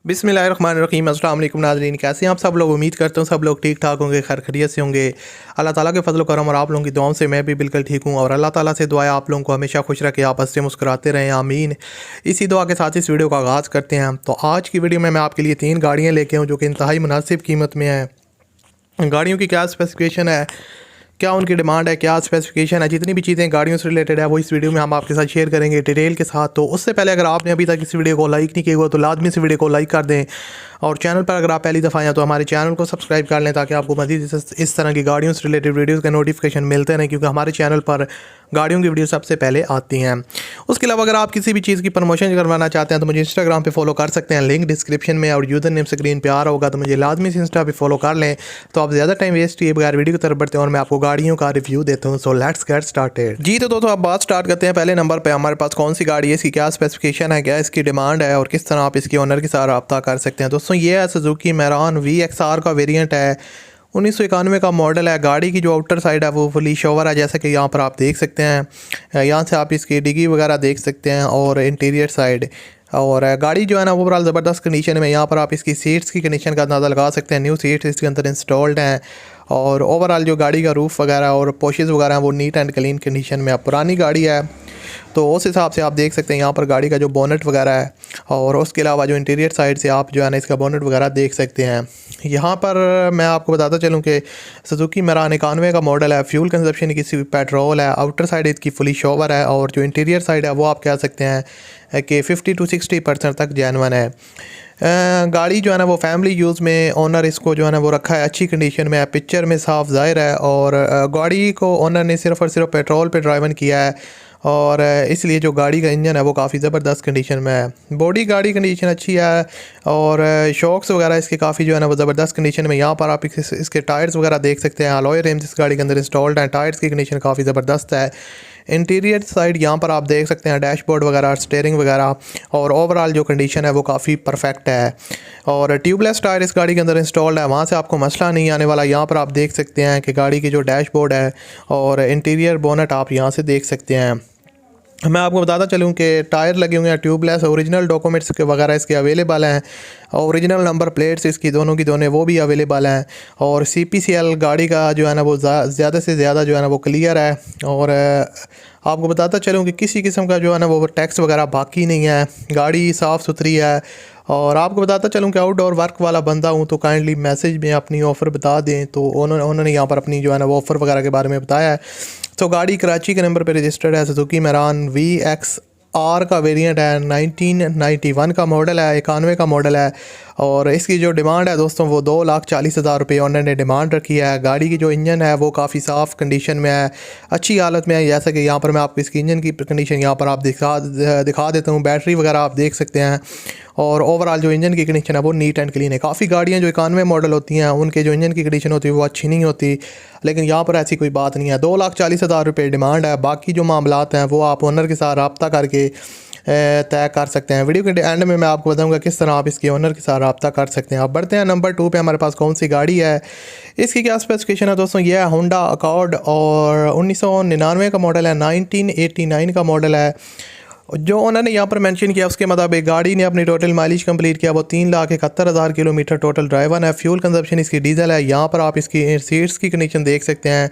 बिस्मिल्लाहिर्रहमानिर्रहीम। अस्सलाम वालेकुम नाज़रीन, कैसे हैं आप सब लोग। उम्मीद करता हूँ सब लोग ठीक ठाक होंगे, खैर खैरियत से होंगे। अल्लाह ताला के फजल करम और आप लोगों की दुआओं से मैं भी बिल्कुल ठीक हूँ और अल्लाह ताला से दुआ है आप लोगों को हमेशा खुश रखे, आप हंसते मुस्कुराते रहें, आमीन। इसी दुआ के साथ इस वीडियो का आगाज़ करते हैं। तो आज की वीडियो में मैं आपके लिए 3 गाड़ियाँ लेके आऊँ जो कि इंतहाई मुनासिब कीमत में है। गाड़ियों की क्या स्पेसिफिकेशन है, क्या उनकी डिमांड है, क्या स्पेसिफिकेशन है, जितनी भी चीज़ें गाड़ियों से रिलेटेड है वो इस वीडियो में हम आपके साथ शेयर करेंगे डिटेल के साथ। तो उससे पहले अगर आपने अभी तक इस वीडियो को लाइक नहीं किया हुआ तो लाजमी से वीडियो को लाइक कर दें और चैनल पर अगर आप पहली दफ़ा आए तो हमारे चैनल को सब्सक्राइब कर लें ताकि आपको मज़ीद इस तरह की गाड़ियों से रिलेटेड वीडियोज़ के नोटिफिकेशन मिलते रहें, क्योंकि हमारे चैनल पर गाड़ियों की वीडियो सबसे पहले आती हैं। उसके अलावा अगर आप किसी भी चीज़ की प्रमोशन करवाना चाहते हैं तो मुझे इंस्टाग्राम पे फॉलो कर सकते हैं, लिंक डिस्क्रिप्शन में और यूज़र नेम स्क्रीन पे आ रहा होगा, तो मुझे लाजमी से इंस्टा पे फॉलो कर लें। तो आप ज़्यादा टाइम वेस्ट किए बगैर वीडियो की तरफ बढ़ते हैं और मैं आपको गाड़ियों का रिव्यू देता हूँ। सो लेट्स गेट स्टार्टेड जी। तो दोस्तों आप बात स्टार्ट करते हैं। पहले नंबर पर हमारे पास कौन सी गाड़ी है, इसकी क्या स्पेसिफिकेशन है, क्या इसकी डिमांड है और किस तरह आप इसके ओनर के साथ रब्ता कर सकते हैं। दोस्तों ये है सुजुकी मैरान VXR का वेरिएंट है, 1991 का मॉडल है। गाड़ी की जो आउटर साइड है वो फुली शोवर है, जैसा कि यहाँ पर आप देख सकते हैं। यहाँ से आप इसकी डिग्गी वगैरह देख सकते हैं और इंटीरियर साइड। और गाड़ी जो है ना ओवरऑल ज़बरदस्त कंडीशन में। यहाँ पर आप इसकी सीट्स की कंडीशन का अंदाज़ा लगा सकते हैं, न्यू सीट्स इसके अंदर इंस्टॉल्ड हैं। और ओवरऑल जो गाड़ी का रूफ़ वगैरह और पोशेस वगैरह हैं वो नीट एंड क्लीन कंडीशन में। अब पुरानी गाड़ी है तो उस हिसाब से आप देख सकते हैं यहाँ पर गाड़ी का जो बोनेट वगैरह है और उसके अलावा जो इंटीरियर साइड से आप जो है ना इसका बोनेट वगैरह देख सकते हैं। यहाँ पर मैं आपको बताता चलूँ कि सुजुकी मैरान 91 का मॉडल है, फ्यूल कंजप्शन की पेट्रोल है, आउटर साइड इसकी फुली शोवर है और जो इंटीरियर साइड है वो आप कह सकते हैं कि 50 to 60% तक जेन्युइन है। गाड़ी जो है ना वो फैमिली यूज़ में ओनर इसको जो है ना वो रखा है, अच्छी कंडीशन में है, पिक्चर में साफ ज़ाहिर है। और गाड़ी को ओनर ने सिर्फ़ और सिर्फ पेट्रोल पे ड्राइवन किया है और इसलिए जो गाड़ी का इंजन है वो काफ़ी ज़बरदस्त कंडीशन में है। बॉडी गाड़ी कंडीशन अच्छी है और शॉक्स वगैरह इसके काफ़ी जो है ना वो ज़बरदस्त कंडीशन में। यहाँ पर आप इसके टायर्स वगैरह देख सकते हैं, अलॉय रिम्स इस गाड़ी के अंदर इंस्टॉल्ड हैं, टायर्स की कंडीशन काफ़ी ज़बरदस्त है। इंटीरियर साइड यहाँ पर आप देख सकते हैं डैशबोर्ड वगैरह, स्टीयरिंग वगैरह और ओवरऑल जो कंडीशन है वो काफ़ी परफेक्ट है। और ट्यूबलेस टायर इस गाड़ी के अंदर इंस्टॉल्ड है, वहाँ से आपको मसला नहीं आने वाला। यहाँ पर आप देख सकते हैं कि गाड़ी की जो डैशबोर्ड है और इंटीरियर बोनट आप यहाँ से देख सकते हैं। मैं आपको बताता चलूँ कि टायर लगे हुए हैं ट्यूबलेस, ओरिजिनल डॉक्यूमेंट्स के वगैरह इसके अवेलेबल हैं, ओरिजिनल नंबर प्लेट्स इसकी दोनों की दोनों वो भी अवेलेबल हैं। और CPCL गाड़ी का जो है ना वो ज़्यादा से ज़्यादा जो है ना वो क्लियर है। और आपको बताता चलूँ कि किसी किस्म का जो है ना वो टैक्स वगैरह बाकी नहीं है, गाड़ी साफ़ सुथरी है। और आपको बताता चलूँ कि आउटडोर वर्क वाला बंदा हूँ तो काइंडली मैसेज में अपनी ऑफ़र बता दें। तो उन्होंने यहाँ पर अपनी जो है ना वो ऑफ़र वगैरह के बारे में बताया है। तो गाड़ी कराची के नंबर पे रजिस्टर्ड है, सुजुकी मैरान VXR का वेरिएंट है, 1991 का मॉडल है, 91 का मॉडल है। और इसकी जो डिमांड है दोस्तों वो 2,40,000 रुपये ऑनर ने डिमांड रखी है। गाड़ी की जो इंजन है वो काफ़ी साफ़ कंडीशन में है, अच्छी हालत में है। जैसा कि यहाँ पर मैं आपको इसकी इंजन की कंडीशन यहाँ पर आप दिखा देता हूँ, बैटरी वगैरह आप देख सकते हैं। और ओवरऑल जो इंजन की कंडीशन है वो नीट एंड क्लीन है। काफ़ी गाड़ियाँ जो 91 मॉडल होती हैं उनके जो इंजन की कंडीशन होती है वो अच्छी नहीं होती, लेकिन यहाँ पर ऐसी कोई बात नहीं है। 2,40,000 रुपये डिमांड है। बाकी जो मामलात हैं वो आप ओनर के साथ रब्ता करके तय कर सकते हैं। वीडियो के एंड में मैं आपको बताऊंगा किस तरह आप इसके ओनर के साथ रब्ता कर सकते हैं। अब बढ़ते हैं नंबर 2 पे। हमारे पास कौन सी गाड़ी है, इसकी क्या स्पेसिफिकेशन है दोस्तों। ये है होंडा अकॉर्ड और 1999 का मॉडल है, 1989 का मॉडल है। जो ओनर ने यहाँ पर मेंशन किया उसके मुताबिक गाड़ी ने अपनी टोटल माइलेज कंप्लीट किया वो 3,71,000 किलोमीटर टोटल ड्राइवन है। फ्यूल कंजप्शन इसकी डीजल है। यहाँ पर आप इसकी सीट्स की कंडीशन देख सकते हैं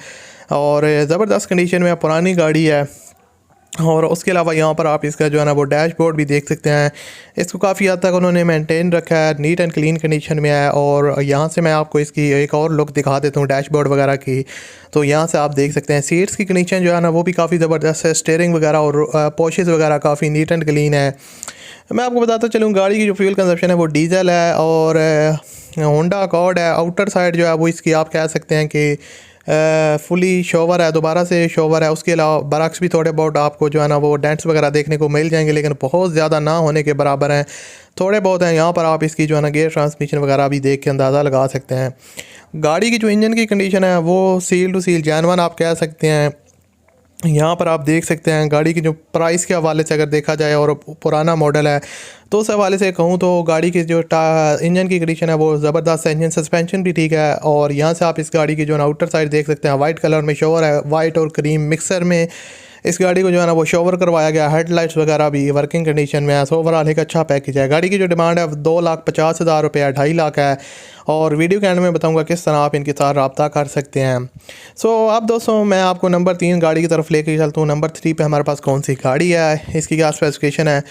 और ज़बरदस्त कंडीशन में पुरानी गाड़ी है। और उसके अलावा यहाँ पर आप इसका जो है ना वो डैशबोर्ड भी देख सकते हैं, इसको काफ़ी हद तक उन्होंने मेंटेन रखा है, नीट एंड क्लीन कंडीशन में है। और यहाँ से मैं आपको इसकी एक और लुक दिखा देता हूँ डैशबोर्ड वगैरह की। तो यहाँ से आप देख सकते हैं सीट्स की कंडीशन जो है ना वो भी काफ़ी ज़बरदस्त है, स्टीयरिंग वगैरह और पोशेस वगैरह काफ़ी नीट एंड क्लीन है। मैं आपको बताता चलूँ गाड़ी की जो फ्यूल कंजप्शन है वो डीजल है और होंडा अकॉर्ड है। आउटर साइड जो है वो इसकी आप कह सकते हैं कि फुली शोवर है, दोबारा से शोवर है। उसके अलावा बरक्स भी थोड़े बहुत आपको जो है ना वो डेंट्स वगैरह देखने को मिल जाएंगे, लेकिन बहुत ज़्यादा ना होने के बराबर हैं, थोड़े बहुत हैं। यहाँ पर आप इसकी जो है ना गियर ट्रांसमिशन वगैरह भी देख के अंदाज़ा लगा सकते हैं। गाड़ी की जो इंजन की कंडीशन है वो सील टू सील जेन्युइन आप कह सकते हैं। यहाँ पर आप देख सकते हैं गाड़ी की जो प्राइस के हवाले से अगर देखा जाए और पुराना मॉडल है तो उस हवाले से कहूँ तो गाड़ी की जो इंजन की कंडीशन है वो ज़बरदस्त है, इंजन सस्पेंशन भी ठीक है। और यहाँ से आप इस गाड़ी की जो आउटर साइड देख सकते हैं, वाइट कलर में शोर है, वाइट और क्रीम मिक्सर में इस गाड़ी को जो है ना वो शोवर करवाया गया, हेडलाइट्स वगैरह भी वर्किंग कंडीशन में है। सो ओवरऑल एक अच्छा पैकेज है। गाड़ी की जो डिमांड है 2,50,000 रुपये है, 2.5 लाख है। और वीडियो के एंड में बताऊंगा किस तरह आप इनके साथ रब्ता कर सकते हैं। अब दोस्तों मैं आपको नंबर 3 गाड़ी की तरफ लेके चलता हूँ। नंबर 3 पे हमारे पास कौन सी गाड़ी है, इसकी क्या स्पेसिफिकेशन है।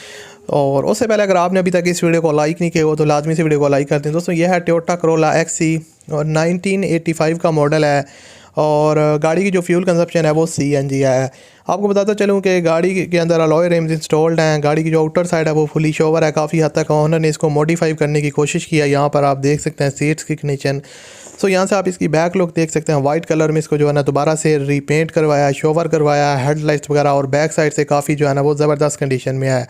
और उससे पहले अगर आपने अभी तक इस वीडियो को लाइक नहीं किया हो तो लाजमी से वीडियो को लाइक कर दें। दोस्तों ये है टोयोटा करोला XC और 1985 का मॉडल है। और गाड़ी की जो फ्यूल कंजप्शन है वो CNG है। आपको बताता चलूँ कि गाड़ी के अंदर अलॉय रिम्स इंस्टॉल्ड हैं। गाड़ी की जो आउटर साइड है वो फुली शोवर है। काफ़ी हद तक ओनर ने इसको मॉडिफाई करने की कोशिश की है। यहाँ पर आप देख सकते हैं सीट्स की कंडीशन। यहाँ से आप इसकी बैक लुक देख सकते हैं। वाइट कलर में इसको जो है ना दोबारा से रीपेंट करवाया, शोवर करवाया, हेडलाइट्स वगैरह, और बैक साइड से काफ़ी जो है ना वो ज़बरदस्त कंडीशन में है।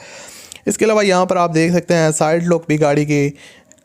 इसके अलावा यहाँ पर आप देख सकते हैं साइड लुक भी गाड़ी की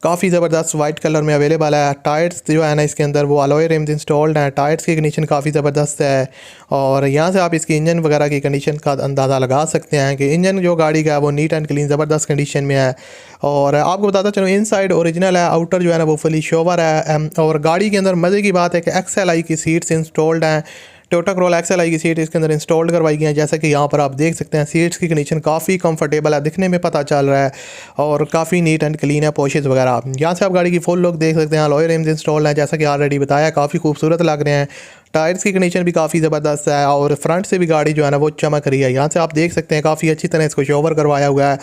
काफ़ी ज़बरदस्त वाइट कलर में अवेलेबल है। टायर्स जो है ना इसके अंदर वो अलॉय रिम्स इंस्टॉल्ड हैं। टायर्स की कंडीशन काफ़ी ज़बरदस्त है। और यहाँ से आप इसकी इंजन वगैरह की कंडीशन का अंदाज़ा लगा सकते हैं कि इंजन जो गाड़ी का है वो नीट एंड क्लीन ज़बरदस्त कंडीशन में है। और आपको बताता चलूँ इनसाइड ओरिजिनल है, आउटर जो है ना वो फुली शोवर है। और गाड़ी के अंदर मज़े की बात है कि XLI की सीट्स इंस्टॉल्ड हैं। टोयोटा करोला XLI की सीट इसके अंदर इंस्टॉल्ड करवाई गई है। जैसा कि यहाँ पर आप देख सकते हैं सीट्स की कंडीशन काफ़ी कंफर्टेबल है, दिखने में पता चल रहा है। और काफ़ी नीट एंड क्लीन है, पोशेस वगैरह। यहाँ से आप गाड़ी की फुल लुक देख सकते हैं। अलॉय रिम्स इंस्टॉल्ड हैं, जैसा कि ऑलरेडी बताया, काफ़ी खूबसूरत लग रहे हैं। टायर्स की कंडीशन भी काफ़ी ज़बरदस्त है। और फ्रंट से भी गाड़ी जो है ना वो चमक रही है। यहाँ से आप देख सकते हैं काफ़ी अच्छी तरह इसको शोवर करवाया हुआ है।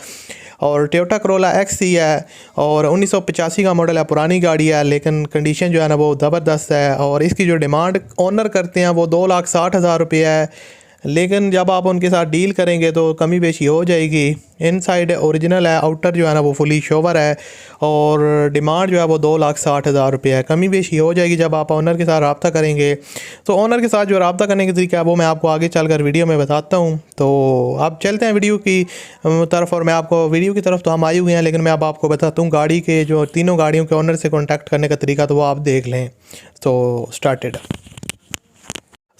और टोयोटा करोला XC है और 1985 का मॉडल है, पुरानी गाड़ी है, लेकिन कंडीशन जो है ना वो ज़बरदस्त है। और इसकी जो डिमांड ऑनर करते हैं वो 2,60,000 रुपये है, लेकिन जब आप उनके साथ डील करेंगे तो कमी बेशी हो जाएगी। इनसाइड ओरिजिनल है, आउटर जो है ना वो फुली शोवर है। और डिमांड जो है वो 2,60,000 रुपये है, कमी बेशी हो जाएगी जब आप ऑनर के साथ रब्ता करेंगे। तो ऑनर के साथ जो रब्ता करने का तरीका है वो मैं आपको आगे चलकर वीडियो में बताता हूँ। तो आप चलते हैं वीडियो की तरफ। और मैं आपको वीडियो की तरफ तो हम आए हुए हैं, लेकिन मैं अब आपको बताता हूँ गाड़ी के जो तीनों गाड़ियों के ऑनर से कॉन्टैक्ट करने का तरीका, तो वो आप देख लें। तो स्टार्टेड।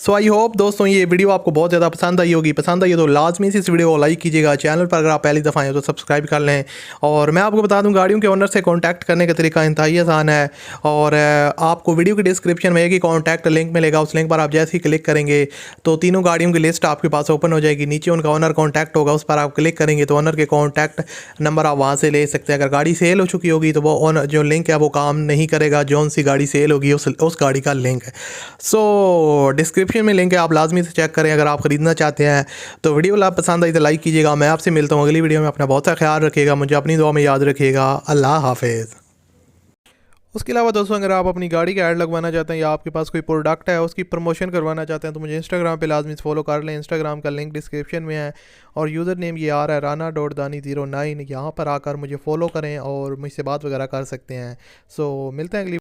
आई होप दोस्तों ये वीडियो आपको बहुत ज़्यादा पसंद आई होगी। पसंद आई है तो लाजमी से इस वीडियो को लाइक कीजिएगा। चैनल पर अगर आप पहली दफ़ा आए तो सब्सक्राइब कर लें। और मैं आपको बता दूं गाड़ियों के ओनर से कांटेक्ट करने का तरीका इंतहाई आसान है। और आपको वीडियो की डिस्क्रिप्शन में एक ही कॉन्टैक्ट लिंक मिलेगा। उस लिंक पर आप जैसे ही क्लिक करेंगे तो तीनों गाड़ियों की लिस्ट आपके पास ओपन हो जाएगी। नीचे उनका ओनर कॉन्टैक्ट होगा, उस पर आप क्लिक करेंगे तो ओनर के कॉन्टैक्ट नंबर आप वहाँ से ले सकते हैं। अगर गाड़ी सेल हो चुकी होगी तो वो ओनर जो लिंक है वो काम नहीं करेगा। जौन सी गाड़ी सेल होगी उस गाड़ी का लिंक है। डिस्क्रिप्शन में लिंक है, आप लाजमी से चेक करें अगर आप ख़रीदना चाहते हैं। तो वीडियो आप पसंद आई तो लाइक कीजिएगा। मैं आपसे मिलता हूँ अगली वीडियो में। अपना बहुत सा ख्याल रखिएगा, मुझे अपनी दुआ में याद रखिएगा। अल्लाह हाफिज़। उसके अलावा दोस्तों अगर आप अपनी गाड़ी का ऐड लगवाना चाहते हैं या आपके पास कोई प्रोडक्ट है उसकी प्रमोशन करवाना चाहते हैं तो मुझे इंस्टाग्राम पे लाजमी से फॉलो कर लें। इंस्टाग्राम का लिंक डिस्क्रिप्शन में है और यूज़र नेम ये आ रहा है rana.dani09। यहाँ पर आकर मुझे फॉलो करें और मुझसे बात वगैरह कर सकते हैं। मिलते हैं अगली